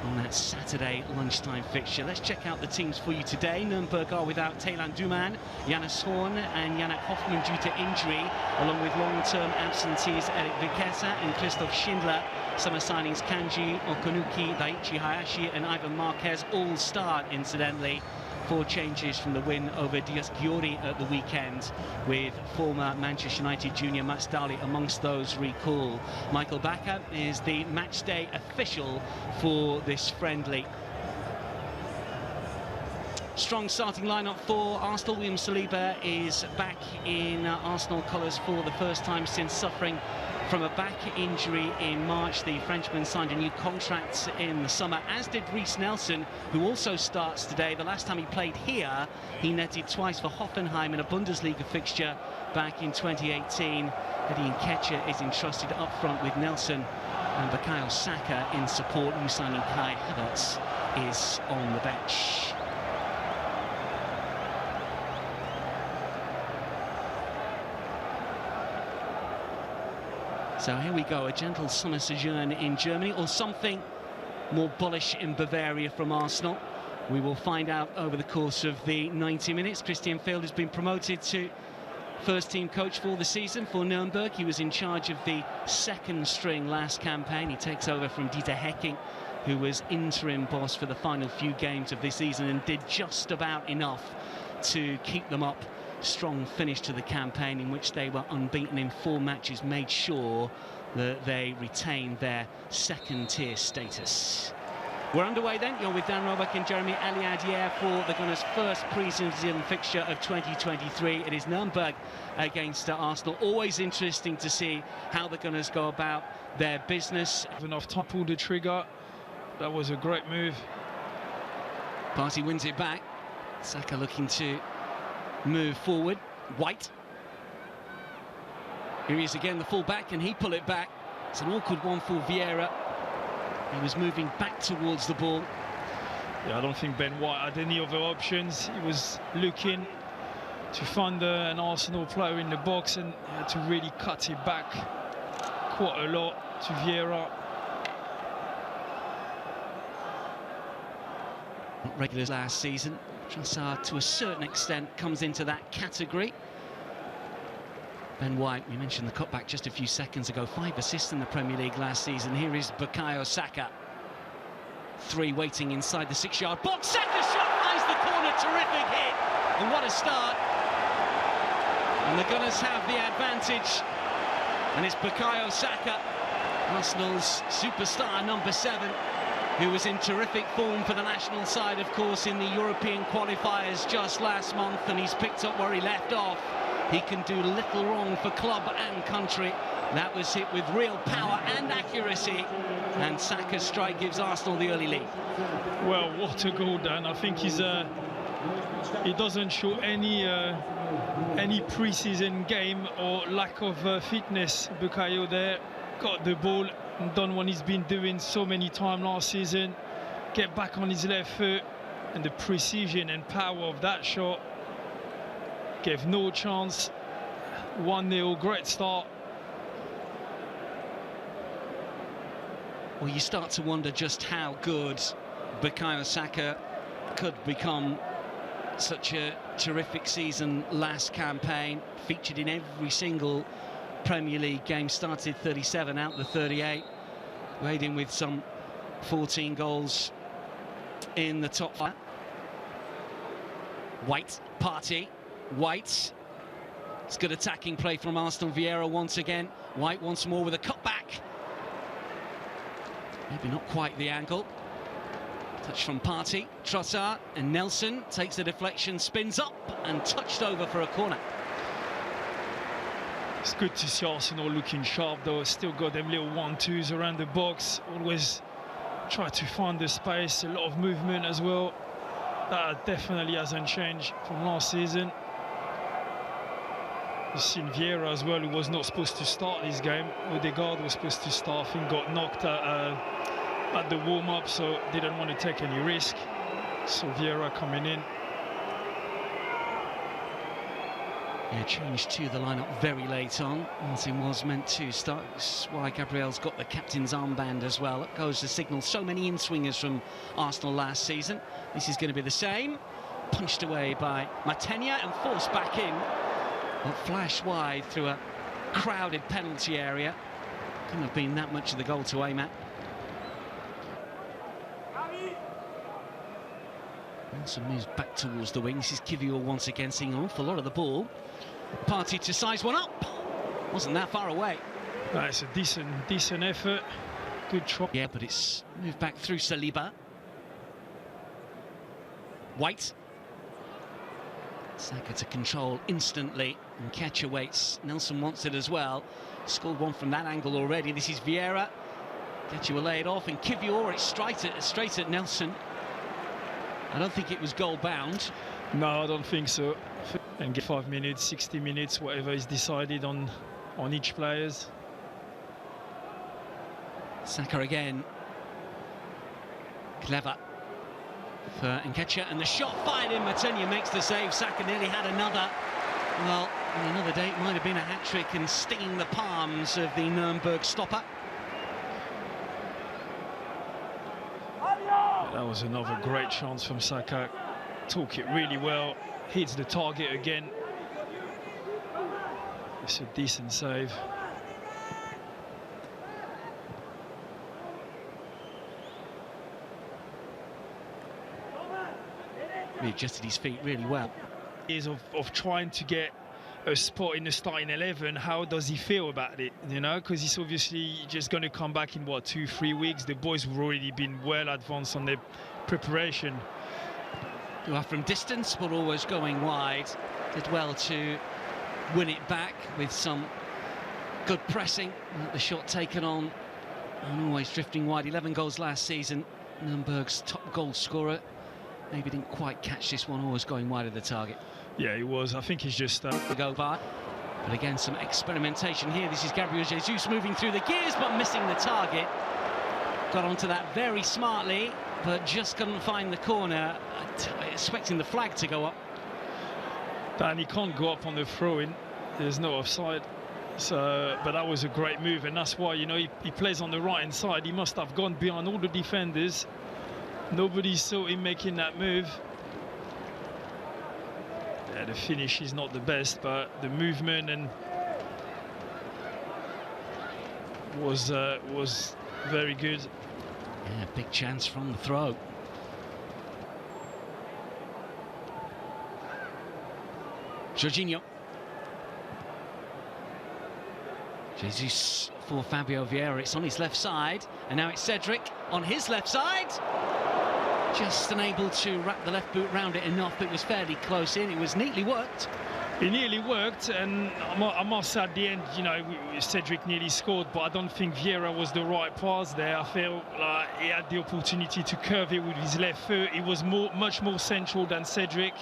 on that Saturday lunchtime fixture. Let's check out the teams for you today. Nurnberg are without Taylan Duman, Janus Horn and Janak Hoffmann due to injury, along with long-term absentees Erik Vikesa and Christoph Schindler. Summer signings Kanji, Okunuki, Daichi Hayashi and Ivan Marquez all start, incidentally. 4 changes from the win over Dias Giori at the weekend, with former Manchester United junior Mats Daehli amongst those recalled. Michael Bakker is the matchday official for this friendly. Strong starting lineup for Arsenal. William Saliba is back in Arsenal colours for the first time since suffering from a back injury in March. The Frenchman signed a new contract in the summer, as did Reiss Nelson, who also starts today. The last time he played here, he netted twice for Hoffenheim in a Bundesliga fixture back in 2018. Eddie Nketiah is entrusted up front with Nelson and Bukayo Saka in support. New signing Kai Havertz is on the bench. So here we go, a gentle summer sojourn in Germany, or something more bullish in Bavaria from Arsenal. We will find out over the course of the 90 minutes. Christian Field has been promoted to first-team coach for the season for Nurnberg. He was in charge of the second string last campaign. He takes over from Dieter Hecking, who was interim boss for the final few games of this season and did just about enough to keep them up. Strong finish to the campaign, in which they were unbeaten in 4 matches, made sure that they retained their second-tier status. We're underway then. You're with Dan Roebuck and Jeremy Aliadier for the Gunners' first pre-season fixture of 2023. It is Nurnberg against Arsenal. Always interesting to see how the Gunners go about their business. Enough time to pull the trigger. That was a great move. Partey wins it back. Saka looking to move forward. White. Here he is again, the full-back, and he pull it back. It's an awkward one for Vieira. He was moving back towards the ball. Yeah, I don't think Ben White had any other options. He was looking to find an Arsenal player in the box and had to really cut it back quite a lot to Vieira. Not regulars last season. Trossard, to a certain extent, comes into that category. Ben White, we mentioned the cutback just a few seconds ago. 5 assists in the Premier League last season. Here is Bukayo Saka. 3 waiting inside the 6-yard box. Saka shot finds the corner. Terrific hit. And what a start. And the Gunners have the advantage. And it's Bukayo Saka, Arsenal's superstar, number 7. Who was in terrific form for the national side, of course, in the European qualifiers just last month, and he's picked up where he left off. He can do little wrong for club and country. That was hit with real power and accuracy, and Saka's strike gives Arsenal the early lead. Well, what a goal, Dan. I think he doesn't show any pre-season game or lack of fitness. Bukayo there got the ball and done what he's been doing so many times last season. Get back on his left foot, and the precision and power of that shot gave no chance. 1-0, great start. Well, you start to wonder just how good Bukayo Saka could become. Such a terrific season last campaign, featured in every single Premier League game, started 37 out the 38, weighed in with some 14 goals in the top 5. White, Partey, White. It's good attacking play from Arsenal. Vieira once again. White once more with a cutback. Maybe not quite the angle. Touch from Partey, Trossard, and Nelson takes the deflection, spins up and touched over for a corner. It's good to see Arsenal looking sharp, though. Still got them little 1-2s around the box. Always try to find the space, a lot of movement as well. That definitely hasn't changed from last season. You've seen Vieira as well, who was not supposed to start this game. Odegaard was supposed to start, I think got knocked at the warm-up, so didn't want to take any risk. So Vieira coming in. Yeah, changed to the lineup very late on. Martin was meant to start. That's why Gabriel's got the captain's armband as well. It goes to signal so many in-swingers from Arsenal last season. This is going to be the same. Punched away by Mathenia and forced back in. But flash wide through a crowded penalty area. Couldn't have been that much of the goal to aim at. Nelson moves back towards the wing. This is Kiwior once again seeing an awful lot of the ball. Partey to size one up. Wasn't that far away. It's a decent effort. Good try. Yeah, but it's moved back through Saliba. White. Saka to control instantly. Nketiah waits. Nelson wants it as well. Scored one from that angle already. This is Vieira. Nketiah will lay it off, and Kiwior, it's straight at Nelson. I don't think it was goal bound. No, I don't think so. And get 5 minutes, 60 minutes, whatever is decided on each players. Saka again. Clever for Nketiah, and the shot fired in. Mathenia makes the save. Saka nearly had another. Well, on another day it might have been a hat-trick and stinging the palms of the Nurnberg stopper. That was another great chance from Saka. Took it really well. Hits the target again. It's a decent save. He adjusted his feet really well. Years of trying to get a spot in the starting 11, how does he feel about it? You know, because he's obviously just going to come back in what, 2-3 weeks. The boys have already been well advanced on their preparation. Duah from distance, but always going wide. Did well to win it back with some good pressing. The shot taken on and always drifting wide. 11 goals last season. Nurnberg's top goal scorer. Maybe didn't quite catch this one, always going wide of the target. Yeah, he was. I think he's just... To go by. But again, some experimentation here. This is Gabriel Jesus moving through the gears, but missing the target. Got onto that very smartly, but just couldn't find the corner. Expecting the flag to go up. And he can't go up on the throw-in. There's no offside. So, but that was a great move, and that's why, you know, he plays on the right-hand side. He must have gone behind all the defenders. Nobody saw him making that move. Yeah, the finish is not the best, but the movement and was very good. Yeah, big chance from the throw. Jorginho. Jesus for Fabio Vieira. It's on his left side, and now it's Cedric on his left side. Just unable to wrap the left boot round it enough. It was fairly close in. It was neatly worked. It nearly worked, and I must say at the end, you know, Cedric nearly scored, but I don't think Vieira was the right pass there. I feel like he had the opportunity to curve it with his left foot. He was much more central than Cedric.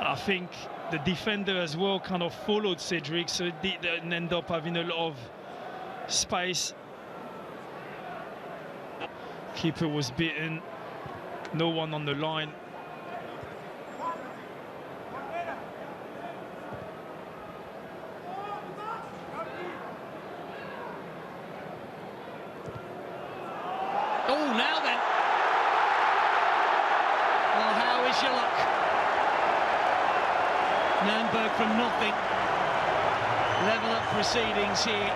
I think the defender as well kind of followed Cedric, so it didn't end up having a lot of space. Keeper was beaten. No one on the line. Oh, now then. Well, how is your luck? Nurnberg from nothing. Level up proceedings here.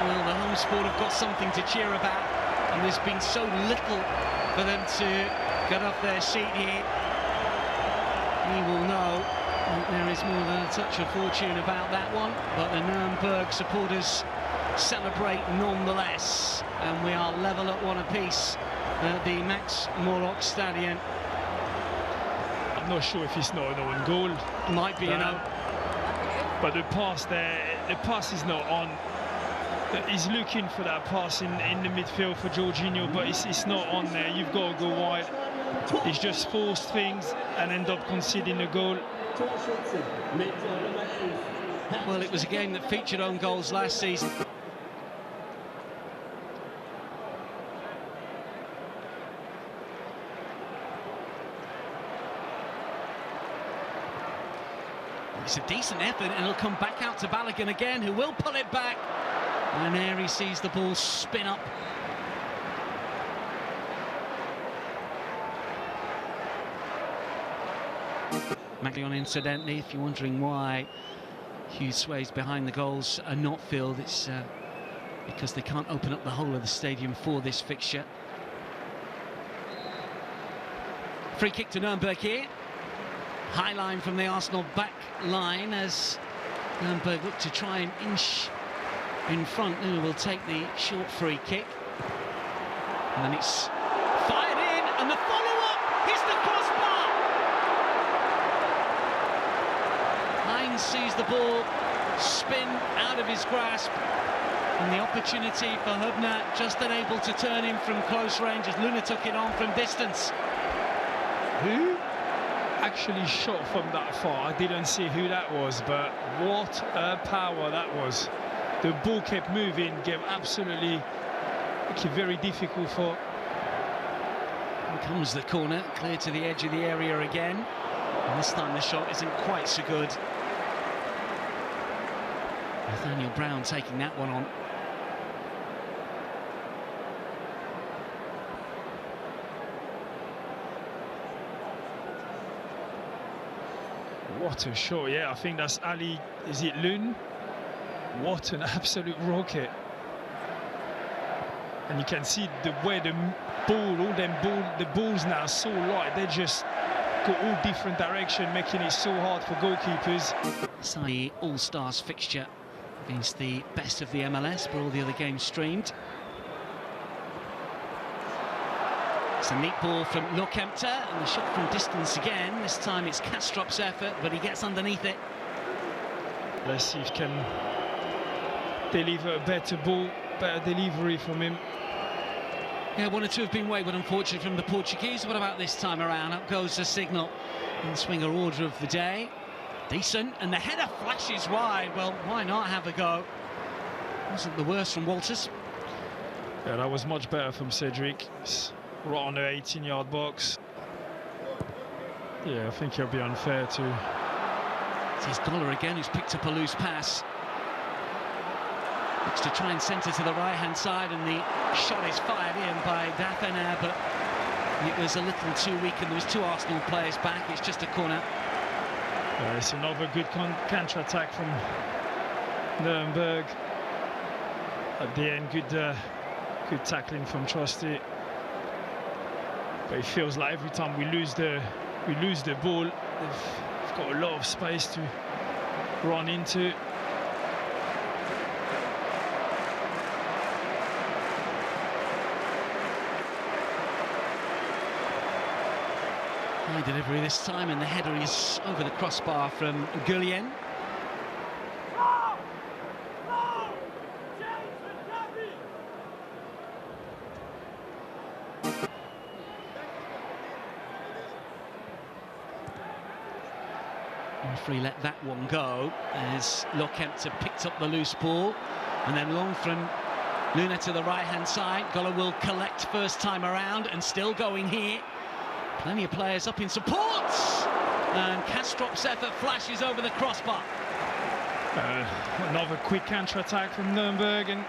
Well, the home sport have got something to cheer about, and there's been so little for them to get off their seat here. We will know that there is more than a touch of fortune about that one, but the Nurnberg supporters celebrate nonetheless, and we are level at one apiece at the Max Morlock Stadion. I'm not sure if it's not an own goal. Might be an own. But the pass there, the pass is not on. He's looking for that pass in the midfield for Jorginho, but it's not on there. You've got to go wide. He's just forced things and end up conceding a goal. Well, it was a game that featured own goals last season. It's a decent effort, and it'll come back out to Balogun again, who will pull it back. And there he sees the ball spin up. Maglion, incidentally, if you're wondering why huge swathes behind the goals are not filled, it's because they can't open up the whole of the stadium for this fixture. Free kick to Nurnberg here. High line from the Arsenal back line as Nurnberg look to try and inch in front. Who will take the short free kick. And then it's fired in, and the follow-up hits the crossbar. Hein sees the ball spin out of his grasp, and the opportunity for Hubner just unable to turn him from close range as Luna took it on from distance. Who actually shot from that far? I didn't see who that was, but what a power that was. The ball kept moving, gave absolutely very difficult for. Here comes the corner, clear to the edge of the area again. And this time the shot isn't quite so good. Nathaniel Brown taking that one on. What a shot, yeah, I think that's Ali, is it Lun? What an absolute rocket. And you can see the way the ball, the balls now are so light, they just go all different direction, making it so hard for goalkeepers. The All-Stars fixture against the best of the MLS, but all the other games streamed. It's a neat ball from Nketiah, and the shot from distance again. This time it's Kastrop's effort, but he gets underneath it. Let's see if he can deliver a better ball, better delivery from him. Yeah, one or two have been wayward, unfortunately, from the Portuguese. What about this time around? Up goes the signal in the swinger order of the day. Decent, and the header flashes wide. Well, why not have a go? Wasn't the worst from Walters. Yeah, that was much better from Cedric. Right on the 18-yard box. Yeah, I think it'll be unfair to. It's Goller again, who's picked up a loose pass. Looks to try and centre to the right-hand side, and the shot is fired in by Daehli, but it was a little too weak, and there was two Arsenal players back. It's just a corner. It's another good counter-attack from Nurnberg. At the end, good tackling from Trossard. But it feels like every time we lose the ball, they've got a lot of space to run into. High delivery this time, and the header is over the crossbar from Goller. Referee let that one go as Nketiah picked up the loose ball, and then long from Luna to the right-hand side. Goller will collect first time around, and still going here. Plenty of players up in support, and Kastrop's effort flashes over the crossbar. Another quick counter-attack from Nurnberg, and